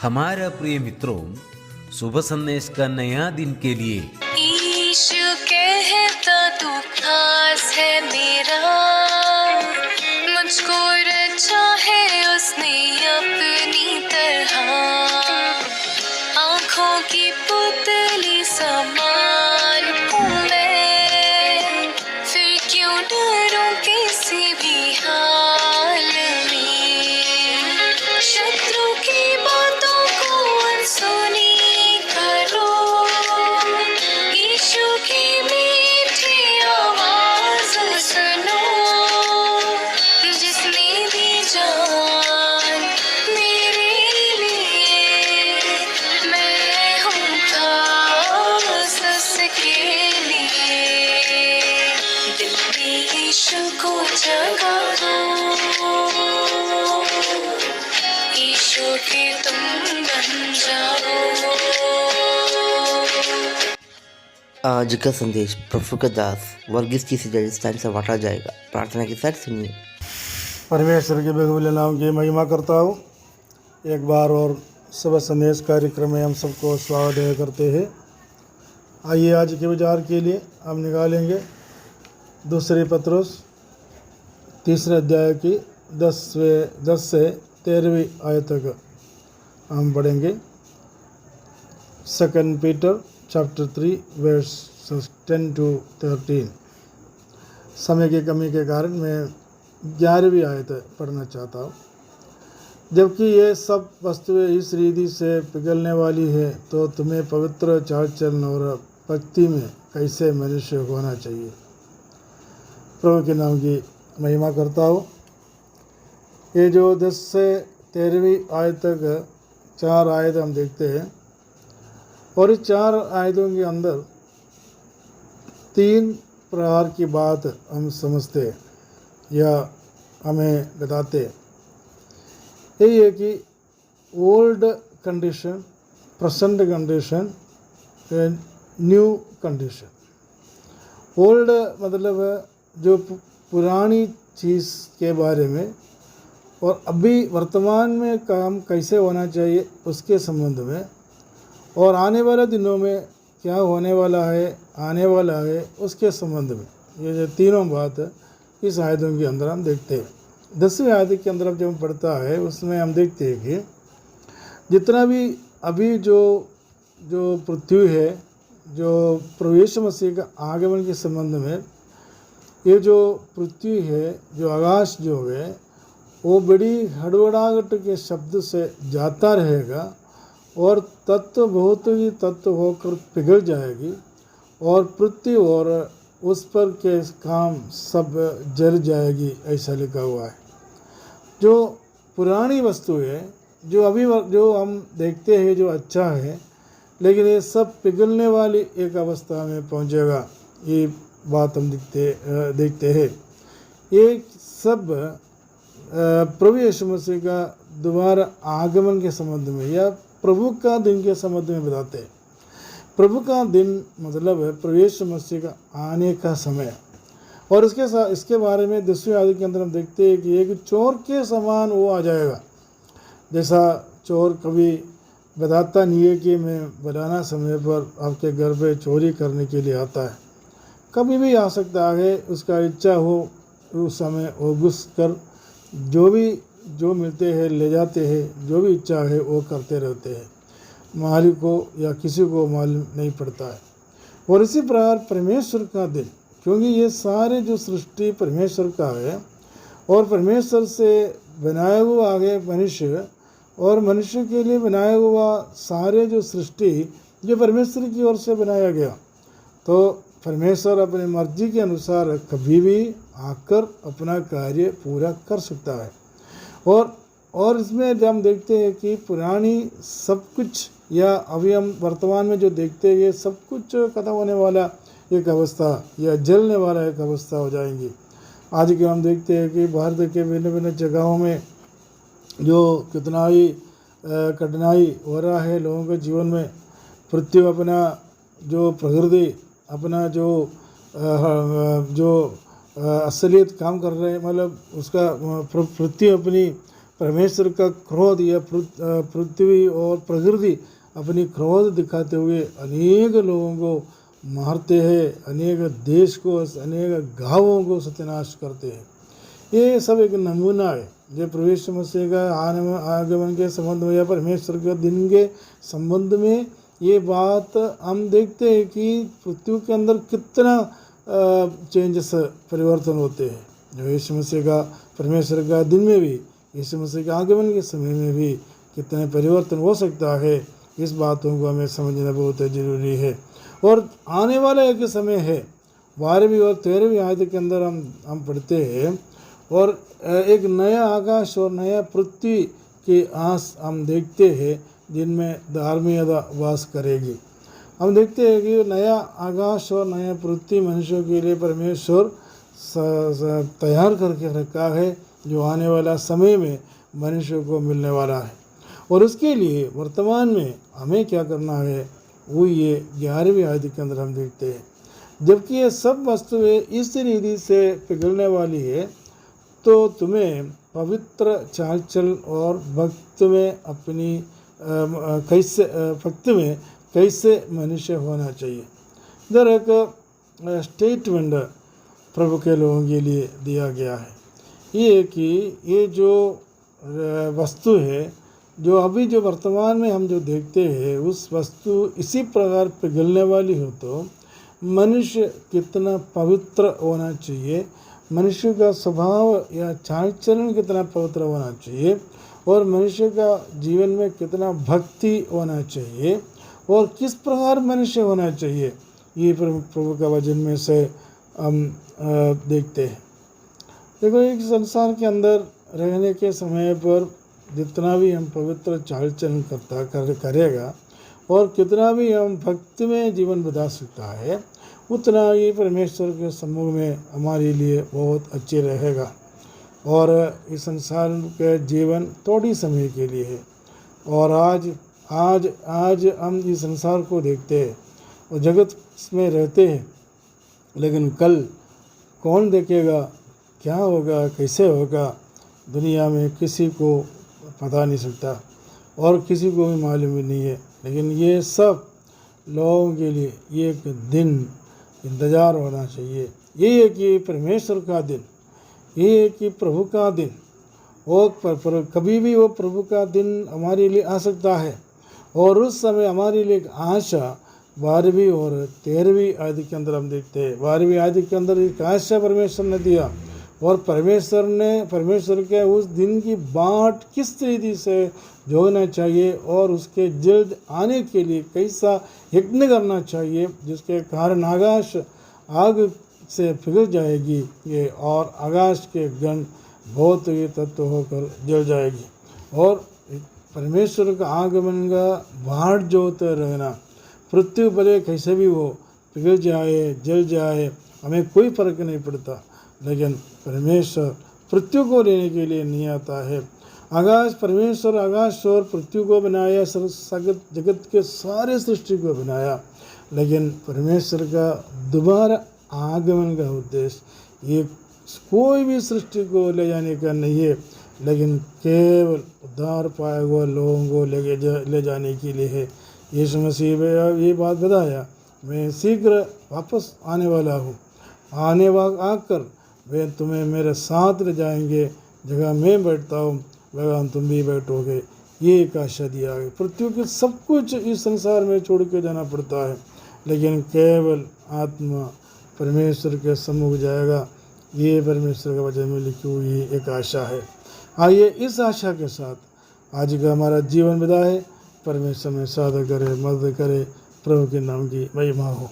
हमारा प्रिय मित्रों, शुभ संदेश का नया दिन के लिए यीशु कहता तू खास है मेरा, मुझको रचा है उसने अपनी तरह, आँखों की पुतली समान हूँ मैं, फिर क्यों डरूं किसी भी हाल में, शत्रु की बातों को अनसुनी करो, यीशु की मीठी आवाज सुनो, जिसने दी जान मेरे लिए, मैं हूँ खास उसके लिए, दिल में यीशु को जगा दो, यीशु के तुम बन जाओ। आज का संदेश प्रभु का दास वर्गीस की स्थान से बांटा जाएगा। प्रार्थना के साथ सुनिए। परमेश्वर के बहुमूल्य नाम की महिमा करता हूँ। एक बार और सुबह संदेश कार्यक्रम में हम सबको स्वागत करते हैं। आइए आज के विचार के लिए हम निकालेंगे दूसरी पत्रुस 3 अध्याय की 10 से 13वीं आयत तक हम पढ़ेंगे। 2 पीटर चैप्टर 3 verses 10 to 13। समय की कमी के कारण मैं 11वीं आयत पढ़ना चाहता हूँ। जबकि ये सब वस्तुएं इस रीति से पिघलने वाली है, तो तुम्हें पवित्र चाल चलन और भक्ति में कैसे मनुष्य होना चाहिए। प्रभु के नाम की महिमा करता हूँ। ये जो 10 से 13वीं आयत तक 4 आयत हम देखते हैं, और इस 4 आयतों के अंदर 3 प्रकार की बात हम समझते हैं या हमें बताते हैं। यही है कि old condition, present condition and new condition. Old मतलब जो पुरानी चीज़ के बारे में, और अभी वर्तमान में काम कैसे होना चाहिए उसके संबंध में, और आने वाले दिनों में क्या होने वाला है, आने वाला है उसके संबंध में। ये जो तीनों बात इस आयतों के अंदर हम देखते हैं। 10वीं आयत के अंदर जब हम पढ़ता है उसमें हम देखते हैं कि जितना भी अभी जो पृथ्वी है, जो प्रभु यीशु मसीह का आगमन के संबंध में, ये जो पृथ्वी है, जो आकाश जो है, वो बड़ी हड़बड़ाहट के शब्द से जाता रहेगा, और तत्व बहुत ही तत्व होकर पिघल जाएगी, और पृथ्वी और उस पर के काम सब जल जाएगी, ऐसा लिखा हुआ है। जो पुरानी वस्तु है, जो अभी जो हम देखते हैं जो अच्छा है, लेकिन ये सब पिघलने वाली एक अवस्था में पहुंचेगा, ये बात हम देखते हैं। ये सब प्रभु यीशु मसीह का दोबारा आगमन के संबंध में या प्रभु का दिन के संबंध में बताते हैं। प्रभु का दिन मतलब है प्रभु यीशु मसीह का आने का समय। और इसके बारे में 10वीं आयत के अंदर हम देखते हैं कि एक चोर के समान वो आ जाएगा। जैसा चोर कभी बताता नहीं है कि मैं बनाना समय पर आपके घर पे चोरी करने के लिए आता है, कभी भी आ सकता है। उसका इच्छा हो उस समय वो घुस कर जो मिलते हैं ले जाते हैं, जो भी इच्छा है वो करते रहते हैं, मालिक को या किसी को मालूम नहीं पड़ता है। और इसी प्रकार परमेश्वर का दिन, क्योंकि ये सारे जो सृष्टि परमेश्वर का है, और परमेश्वर से बनाया हुआ आगे मनुष्य, और मनुष्य के लिए बनाया हुआ सारे जो सृष्टि जो परमेश्वर की ओर से बनाया गया, तो परमेश्वर अपनी मर्जी के अनुसार कभी भी आकर अपना कार्य पूरा कर सकता है। और इसमें जब हम देखते हैं कि पुरानी सब कुछ या अभी हम वर्तमान में जो देखते हैं, ये सब कुछ खत्म होने वाला एक अवस्था या जलने वाला एक अवस्था हो जाएंगी। आज के हम देखते हैं कि भारत के भिन्न भिन्न जगहों में जो कितना ही कठिनाई हो रहा है लोगों के जीवन में। पृथ्वी अपना जो प्रकृति अपना जो असलियत काम कर रहे हैं, मतलब उसका पृथ्वी अपनी परमेश्वर का क्रोध या पृथ्वी और प्रकृति अपनी क्रोध दिखाते हुए अनेक लोगों को मारते हैं, अनेक देश को, अनेक गांवों को सत्यानाश करते हैं। ये सब एक नमूना है जो प्रवेश मसीह का आगमन के संबंध में या परमेश्वर के दिन के संबंध में ये बात हम देखते हैं कि पृथ्वी के अंदर कितना चेंजेस परिवर्तन होते हैं। जो यीशु मसीह का परमेश्वर का दिन में भी, यीशु मसीह के आगमन के समय में भी कितने परिवर्तन हो सकता है, इस बातों को हमें समझना बहुत ज़रूरी है। और आने वाला एक समय है, 12वीं और 13वीं आयत के अंदर हम पढ़ते हैं, और एक नया आकाश और नया पृथ्वी की आस हम देखते हैं जिनमें धार्मिकता वास करेगी। हम देखते हैं कि नया आकाश और नया पृथ्वी मनुष्यों के लिए परमेश्वर तैयार करके रखा है, जो आने वाला समय में मनुष्य को मिलने वाला है। और उसके लिए वर्तमान में हमें क्या करना है, वो ये 11वीं आयत के अंदर हम देखते हैं। जबकि ये सब वस्तुएं इस रीति से पिघलने वाली है, तो तुम्हें पवित्र चाल चल और भक्त में कैसे मनुष्य होना चाहिए। इधर एक स्टेटमेंट प्रभु के लोगों के लिए दिया गया है, ये कि ये जो वस्तु है, जो अभी जो वर्तमान में हम जो देखते हैं, उस वस्तु इसी प्रकार पिघलने वाली हो तो मनुष्य कितना पवित्र होना चाहिए, मनुष्य का स्वभाव या चाल चलन कितना पवित्र होना चाहिए, और मनुष्य का जीवन में कितना भक्ति होना चाहिए, और किस प्रकार मनुष्य होना चाहिए, ये प्रभु का वचन में से हम देखते हैं। देखो, एक संसार के अंदर रहने के समय पर जितना भी हम पवित्र चाल चलन करेगा और कितना भी हम भक्ति में जीवन बिता सकता है, उतना ही परमेश्वर के सम्मुख में हमारे लिए बहुत अच्छे रहेगा। और इस संसार के जीवन थोड़ी समय के लिए है, और आज हम इस संसार को देखते हैं और जगत में रहते हैं, लेकिन कल कौन देखेगा, क्या होगा, कैसे होगा, दुनिया में किसी को पता नहीं सकता और किसी को भी मालूम ही नहीं है। लेकिन ये सब लोगों के लिए ये एक दिन इंतज़ार होना चाहिए। ये है कि परमेश्वर का दिन, ये है कि प्रभु का दिन, और कभी भी वो प्रभु का दिन हमारे लिए आ सकता है। और उस समय हमारे लिए एक आशा 12वीं और 13वीं आयत के अंदर हम देखते हैं। 12वीं आयत के अंदर एक आशा परमेश्वर ने दिया, और परमेश्वर के उस दिन की बाट किस रीति से जोड़ना चाहिए और उसके जल्द आने के लिए कैसा यत्न करना चाहिए, जिसके कारण आकाश आग से पिघल जाएगी ये, और आकाश के गण बहुत ही तत्व होकर जल जाएगी। और परमेश्वर का आगमन का बाट जोते रहना, पृथ्वी पर कैसे भी हो, पिघल जाए, जल जाए, हमें कोई फर्क नहीं पड़ता, लेकिन परमेश्वर पृथ्वी को लेने के लिए नहीं आता है। परमेश्वर आकाश और पृथ्वी को बनाया, जगत के सारे सृष्टि को बनाया, लेकिन परमेश्वर का दोबारा आगमन का उद्देश्य ये कोई भी सृष्टि को ले जाने का नहीं है, लेकिन केवल उद्धार पाए हुए लोगों को ले जाने के लिए है। यीशु मसीह ने ये बात बताया, मैं शीघ्र वापस आने वाला हूँ, आकर वे तुम्हें मेरे साथ ले जाएंगे, जगह मैं बैठता हूँ वहाँ तुम भी बैठोगे। ये एक आशा दिया है। पृथ्वी के सब कुछ इस संसार में छोड़ के जाना पड़ता है, लेकिन केवल आत्मा परमेश्वर के सम्मुख जाएगा। ये परमेश्वर के वचन में लिखी हुई एक आशा है। आइए इस आशा के साथ आज का हमारा जीवन बिताए। परमेश्वर में साथ करे, मदद करे। प्रभु के नाम की महिमा हो।